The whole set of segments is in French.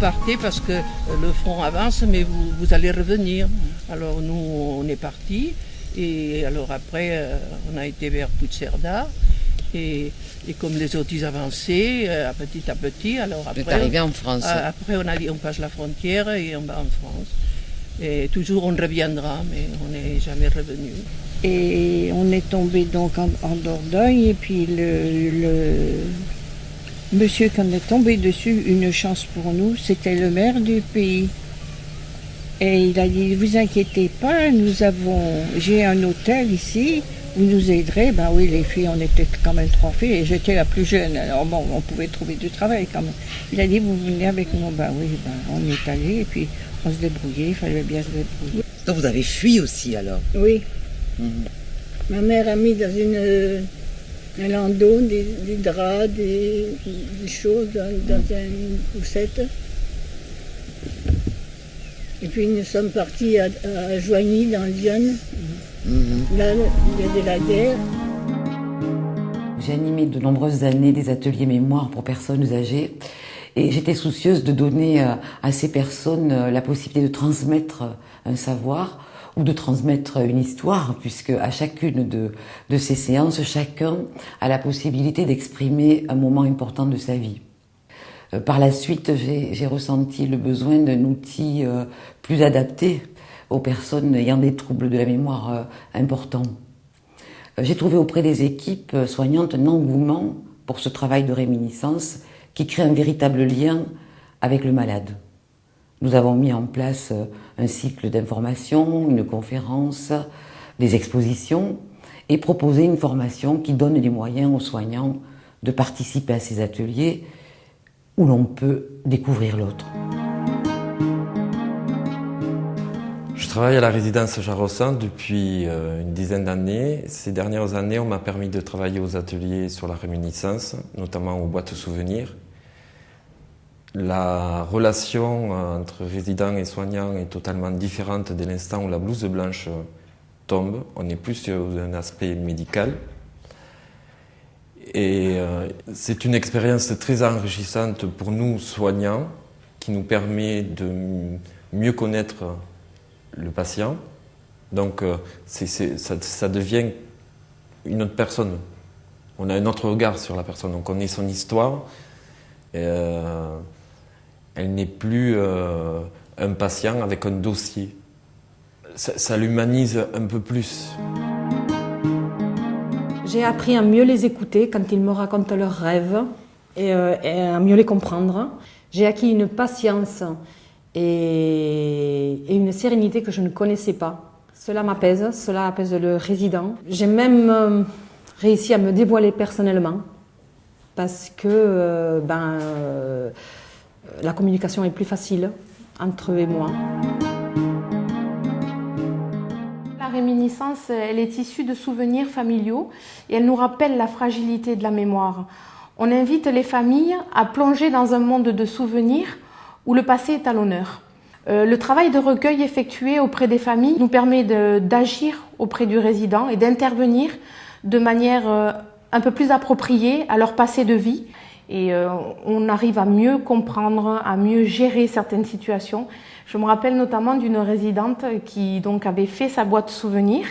partez parce que le front avance, mais vous allez revenir. Alors nous, on est partis. Et alors après, on a été vers Puigcerdà. Et comme les autres, ils avançaient petit à petit. Alors après, vous êtes arrivé en France. Après, on a dit on passe la frontière et on va en France. Et toujours on reviendra, mais on n'est jamais revenu. Et on est tombé donc en Dordogne. Et puis le monsieur qu'on est tombé dessus, une chance pour nous, c'était le maire du pays. Et il a dit, ne vous inquiétez pas, j'ai un hôtel ici, vous nous aiderez. Ben oui, les filles, on était quand même 3 filles, et j'étais la plus jeune, alors bon, on pouvait trouver du travail quand même. Il a dit, vous venez avec nous. Ben oui, on y est allé, et puis on se débrouillait, il fallait bien se débrouiller. Donc vous avez fui aussi alors? Oui. Ma mère a mis dans un landau des draps, des choses dans une poussette. Et puis nous sommes partis à Joigny, dans Lyon. Là, il y avait la guerre. J'ai animé de nombreuses années des ateliers mémoire pour personnes âgées. Et j'étais soucieuse de donner à ces personnes la possibilité de transmettre un savoir ou de transmettre une histoire, puisque à chacune de ces séances, chacun a la possibilité d'exprimer un moment important de sa vie. Par la suite, j'ai ressenti le besoin d'un outil plus adapté aux personnes ayant des troubles de la mémoire importants. J'ai trouvé auprès des équipes soignantes un engouement pour ce travail de réminiscence qui crée un véritable lien avec le malade. Nous avons mis en place un cycle d'information, une conférence, des expositions et proposé une formation qui donne les moyens aux soignants de participer à ces ateliers où l'on peut découvrir l'autre. Je travaille à la résidence Jarossin depuis une dizaine d'années. Ces dernières années, on m'a permis de travailler aux ateliers sur la réminiscence, notamment aux boîtes souvenirs. La relation entre résidents et soignants est totalement différente dès l'instant où la blouse blanche tombe. On est plus sur un aspect médical. Et c'est une expérience très enrichissante pour nous, soignants, qui nous permet de mieux connaître le patient. Donc ça devient une autre personne. On a un autre regard sur la personne, on connaît son histoire. Elle n'est plus un patient avec un dossier. Ça l'humanise un peu plus. J'ai appris à mieux les écouter quand ils me racontent leurs rêves et à mieux les comprendre. J'ai acquis une patience et une sérénité que je ne connaissais pas. Cela apaise le résident. J'ai même réussi à me dévoiler personnellement parce que la communication est plus facile entre eux et moi. La réminiscence, elle est issue de souvenirs familiaux et elle nous rappelle la fragilité de la mémoire. On invite les familles à plonger dans un monde de souvenirs où le passé est à l'honneur. Le travail de recueil effectué auprès des familles nous permet d'agir auprès du résident et d'intervenir de manière un peu plus appropriée à leur passé de vie. Et on arrive à mieux comprendre, à mieux gérer certaines situations. Je me rappelle notamment d'une résidente qui donc avait fait sa boîte souvenir,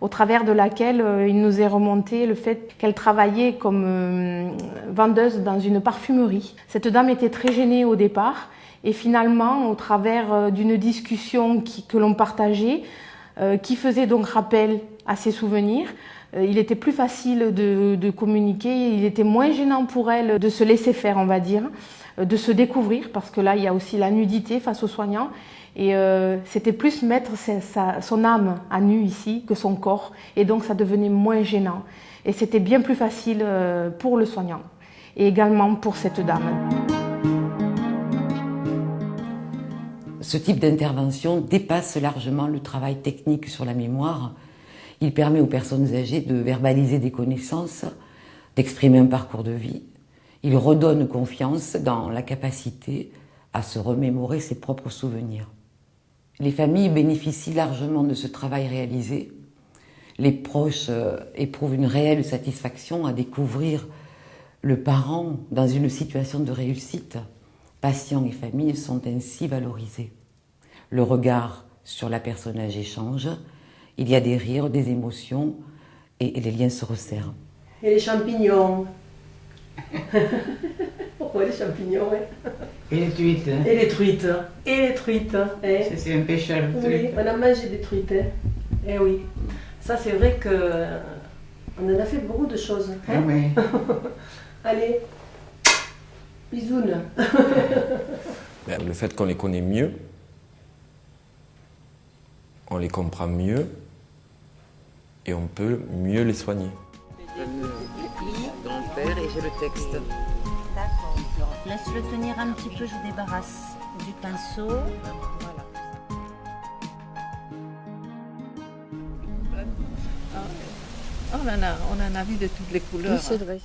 au travers de laquelle il nous est remonté le fait qu'elle travaillait comme vendeuse dans une parfumerie. Cette dame était très gênée au départ et finalement, au travers d'une discussion que l'on partageait, qui faisait donc rappel à ses souvenirs, il était plus facile de communiquer, il était moins gênant pour elle de se laisser faire, on va dire, de se découvrir, parce que là, il y a aussi la nudité face aux soignants. Et c'était plus mettre son âme à nu ici que son corps. Et donc, ça devenait moins gênant. Et c'était bien plus facile pour le soignant. Et également pour cette dame. Ce type d'intervention dépasse largement le travail technique sur la mémoire. Il permet aux personnes âgées de verbaliser des connaissances, d'exprimer un parcours de vie. Il redonne confiance dans la capacité à se remémorer ses propres souvenirs. Les familles bénéficient largement de ce travail réalisé. Les proches éprouvent une réelle satisfaction à découvrir le parent dans une situation de réussite Patients et familles sont ainsi valorisés. Le regard sur la personne âgée change, il y a des rires, des émotions et les liens se resserrent. Et les champignons. Pourquoi les champignons, hein? Et les truites. Hein. Et les truites. Et les truites. Hein. C'est un pêcheur. Oui, on a mangé des truites. Hein. Eh oui. Ça, c'est vrai que on en a fait beaucoup de choses. Hein. Ah oui. Allez. Bisounes. Le fait qu'on les connaît mieux, on les comprend mieux et on peut mieux les soigner. Grand-père, et j'ai le texte. D'accord. Laisse-le tenir un petit peu, je débarrasse du pinceau. Voilà. On en a vu de toutes les couleurs. Oui, c'est vrai.